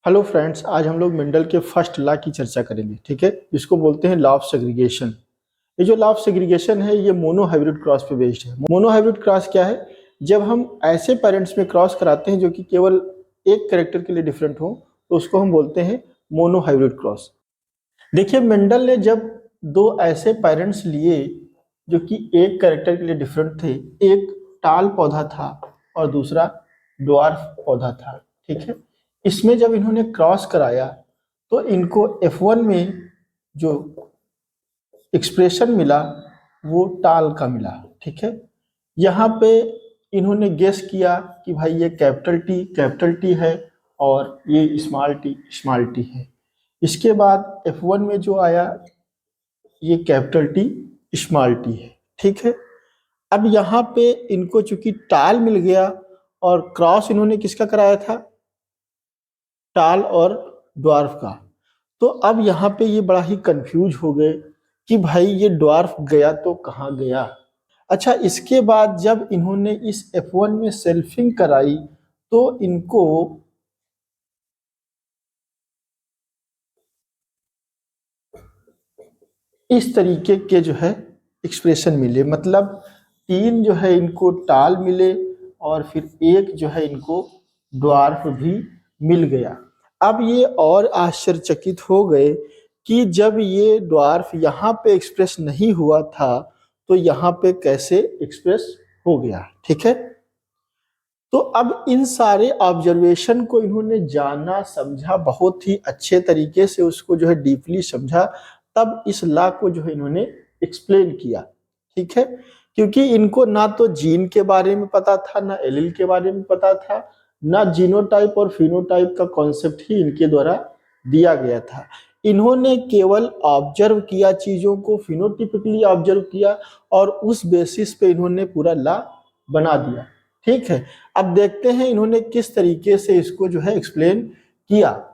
Hello friends, आज हम लोग मेंडल के फर्स्ट लॉ की चर्चा करेंगे। ठीक है, इसको बोलते हैं लॉ ऑफ सेग्रीगेशन। ये जो लॉ ऑफ सेग्रीगेशन है ये मोनोहाइब्रिड क्रॉस पे बेस्ड है। मोनोहाइब्रिड क्रॉस क्या है? जब हम ऐसे पेरेंट्स में क्रॉस कराते हैं जो कि केवल एक कैरेक्टर के लिए डिफरेंट हो तो उसको हम बोलते हैं मोनोहाइब्रिड क्रॉस। देखिए, मेंडल ने जब दो ऐसे पेरेंट्स लिए जो कि एक कैरेक्टर के लिए डिफरेंट थे, एक टाल पौधा था और दूसरा ड्वार्फ पौधा था। ठीक है, इसमें जब इन्होंने क्रॉस कराया तो इनको F1 में जो एक्सप्रेशन मिला वो टाल का मिला। ठीक है, यहाँ पे इन्होंने गेस किया कि भाई ये कैपिटल टी है और ये स्मॉल टी है। इसके बाद F1 में जो आया ये कैपिटल टी स्मॉल टी है। ठीक है, अब यहाँ पे इनको चूंकि टाल मिल गया और क्रॉस इन्होंने किसका कराया था? टाल और ड्वार्फ का। तो अब यहाँ पे ये बड़ा ही कंफ्यूज हो गए कि भाई ये ड्वार्फ गया तो कहाँ गया। अच्छा, इसके बाद जब इन्होंने इस F1 में सेल्फिंग कराई तो इनको इस तरीके के जो है एक्सप्रेशन मिले, मतलब तीन जो है इनको टाल मिले और फिर एक जो है इनको ड्वार्फ भी मिल गया। अब ये और आश्चर्यचकित हो गए कि जब ये ड्वार्फ यहाँ पे एक्सप्रेस नहीं हुआ था तो यहाँ पे कैसे एक्सप्रेस हो गया। ठीक है, तो अब इन सारे ऑब्जर्वेशन को इन्होंने जाना समझा, बहुत ही अच्छे तरीके से उसको जो है डीपली समझा, तब इस लॉ को जो है इन्होंने एक्सप्लेन किया। ठीक है, क्योंकि इनको ना तो जीन के बारे में पता था, ना एलील के बारे में पता था, ना जीनोटाइप और फिनोटाइप का कॉन्सेप्ट ही इनके द्वारा दिया गया था। इन्होंने केवल ऑब्जर्व किया, चीजों को फिनोटिपिकली ऑब्जर्व किया और उस बेसिस पे इन्होंने पूरा लॉ बना दिया। ठीक है, अब देखते हैं इन्होंने किस तरीके से इसको जो है एक्सप्लेन किया।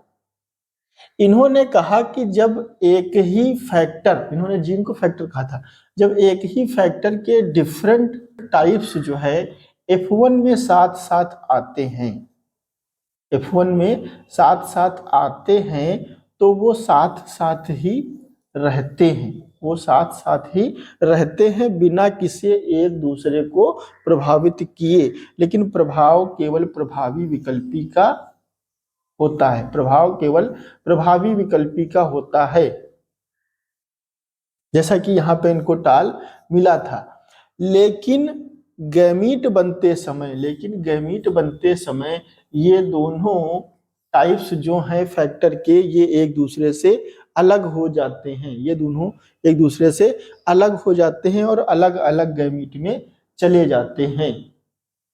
इन्होंने कहा कि जब एक ही फैक्टर, इन्होंने जीन को फैक्टर कहा था, जब एक ही फैक्टर के डिफरेंट टाइप्स जो है F1 में साथ साथ आते हैं, F1 में साथ साथ आते हैं तो वो साथ साथ ही रहते हैं, वो साथ साथ ही रहते हैं बिना किसी एक दूसरे को प्रभावित किए। लेकिन प्रभाव केवल प्रभावी विकल्पी का होता है, प्रभाव केवल प्रभावी विकल्पी का होता है। जैसा कि यहाँ पे इनको टाल मिला था, लेकिन गैमीट बनते समय ये दोनों टाइप्स जो हैं फैक्टर के, ये एक दूसरे से अलग हो जाते हैं, ये दोनों एक दूसरे से अलग हो जाते हैं और अलग अलग गैमीट में चले जाते हैं।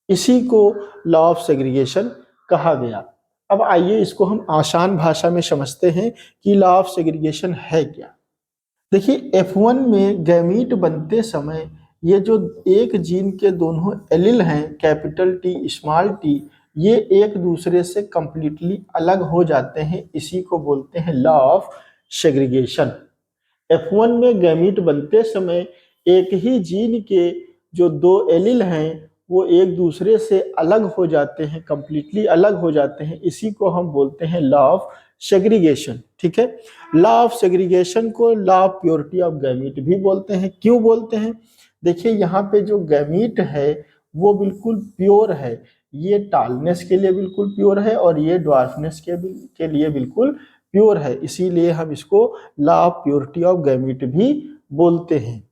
इसी को लॉ ऑफ सेग्रीगेशन कहा गया। अब आइए इसको हम आसान भाषा में समझते हैं कि लॉ ऑफ सेग्रीगेशन है क्या। देखिए, F1 में गैमीट बनते समय ये जो एक जीन के दोनों एलील हैं, कैपिटल टी स्मॉल टी, ये एक दूसरे से कंप्लीटली अलग हो जाते हैं। इसी को बोलते हैं लॉ ऑफ सेग्रीगेशन। F1 में गैमीट बनते समय एक ही जीन के जो दो एलील हैं वो एक दूसरे से अलग हो जाते हैं, कंप्लीटली अलग हो जाते हैं। इसी को हम बोलते हैं लॉ ऑफ सेग्रीगेशन। ठीक है, लॉ ऑफ सेग्रीगेशन को law of purity of gamete भी बोलते हैं। क्यों बोलते हैं? देखिए, यहाँ पे जो गैमीट है वो बिल्कुल प्योर है, ये टालनेस के लिए बिल्कुल प्योर है और ये ड्वार्फनेस के लिए बिल्कुल प्योर है। इसीलिए हम इसको law of purity of gamete भी बोलते हैं।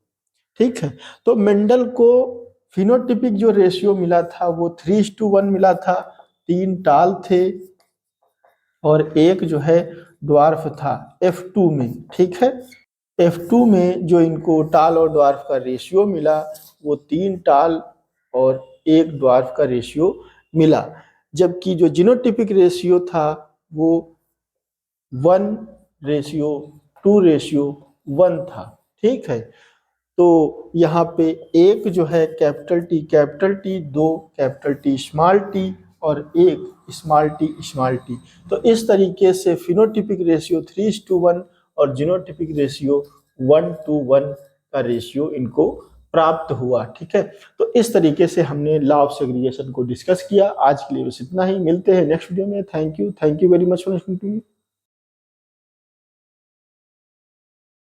ठीक है, तो मेंडल को फिनोटिपिक जो रेशियो मिला था वो 3:1 मिला था। तीन टाल थे और एक जो है ड्वार्फ था F2 में। ठीक है, F2 में जो इनको टाल और ड्वार्फ का रेशियो मिला वो तीन टाल और एक ड्वार्फ का रेशियो मिला, जबकि जो जीनोटिपिक रेशियो था वो 1:2:1 था। ठीक है, तो यहाँ पे एक जो है कैपिटल टी, दो कैपिटल टी और एक स्मॉल टी। तो इस तरीके से फिनोटिपिक रेशियो 3:1 और जीनोटिपिक रेशियो 1:1 का रेशियो इनको प्राप्त हुआ। ठीक है, तो इस तरीके से हमने लॉ ऑफ सेग्रीगेशन को डिस्कस किया। आज के लिए बस इतना ही, मिलते हैं नेक्स्ट वीडियो में। Thank you very much for listening to me.